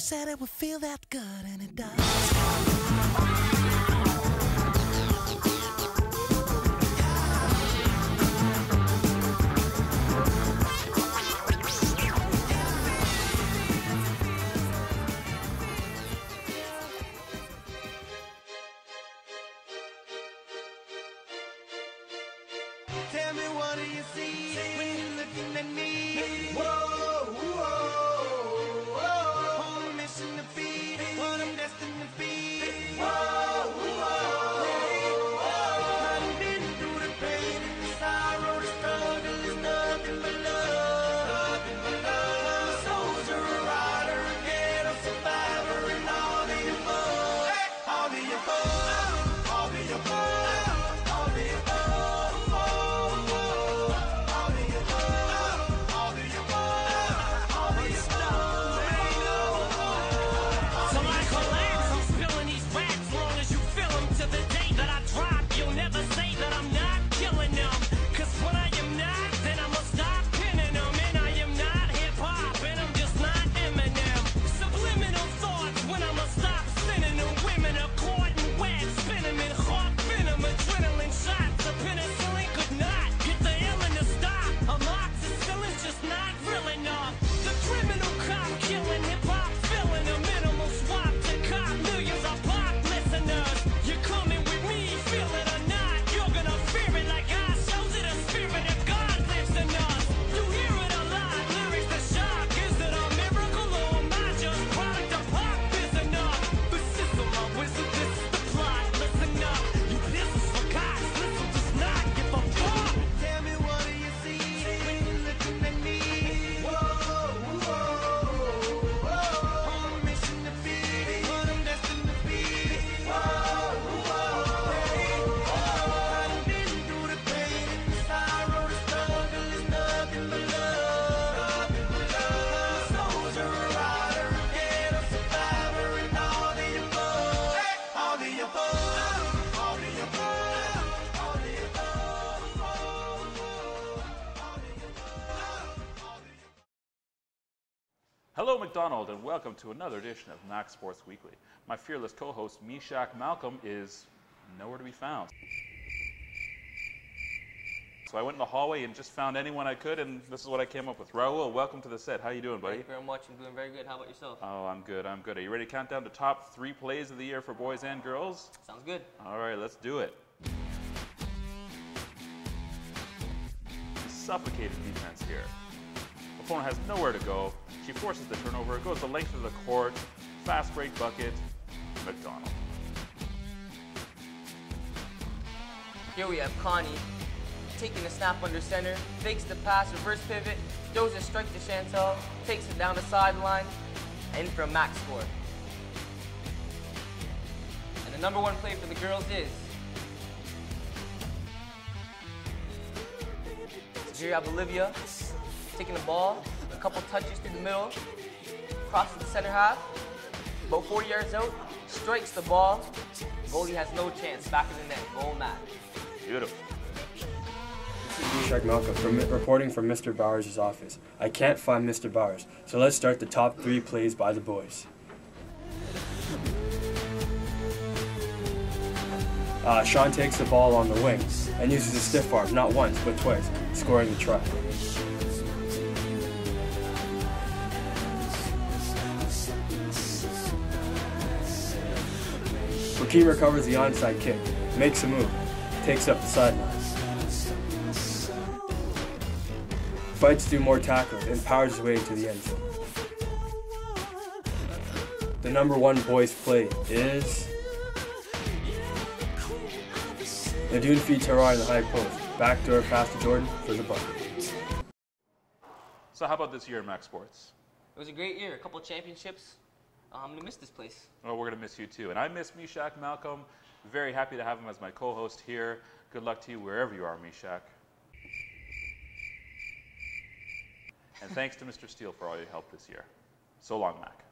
Said it would feel that good, and it does. Tell me, what do you see when you're looking at me? Whoa. What I'm destined to be. Whoa, whoa, I've been through the pain and the sorrow, the struggle is nothing but love. My soul's a rider, a ghetto survivor, and all the above. All the above, all the above, all the above, all the above, all the above. Hello, McDonald, and welcome to another edition of Mac Sports Weekly. My fearless co-host, Meshach Malcolm, is nowhere to be found. So I went in the hallway and just found anyone I could, and this is what I came up with. Raul, welcome to the set. How you doing, buddy? Thank you very much. I'm doing very good. How about yourself? Oh, I'm good. Are you ready to count down the top 3 plays of the year for boys and girls? Sounds good. All right, let's do it. Suffocated defense here. Opponent has nowhere to go. She forces the turnover. It goes the length of the court. Fast break bucket. McDonald. Here we have Connie taking the snap under center, fakes the pass, reverse pivot, throws a strike to Chantel, takes it down the sideline, and for a max score. And the number 1 play for the girls is. So here you have Olivia taking the ball, a couple touches through the middle, crosses the center half, about 40 yards out, strikes the ball, goalie has no chance, back in the net, goal match. Beautiful. Meshach Malcolm, reporting from Mr. Bowers' office. I can't find Mr. Bowers, so let's start the top 3 plays by the boys. Sean takes the ball on the wing and uses a stiff arm, not once, but twice, scoring the try. Joaquin recovers the onside kick, makes a move, takes up the sideline. Fights through more tackles and powers his way to the end zone. The number 1 boys play is Nadoon feeds Harar in the high post. Backdoor pass to Jordan for the bucket. So how about this year in Mac Sports? It was a great year, a couple championships. I'm going to miss this place. Oh, we're going to miss you too. And I miss Meshach Malcolm. Very happy to have him as my co-host here. Good luck to you wherever you are, Meshach. And thanks to Mr. Steele for all your help this year. So long, Mac.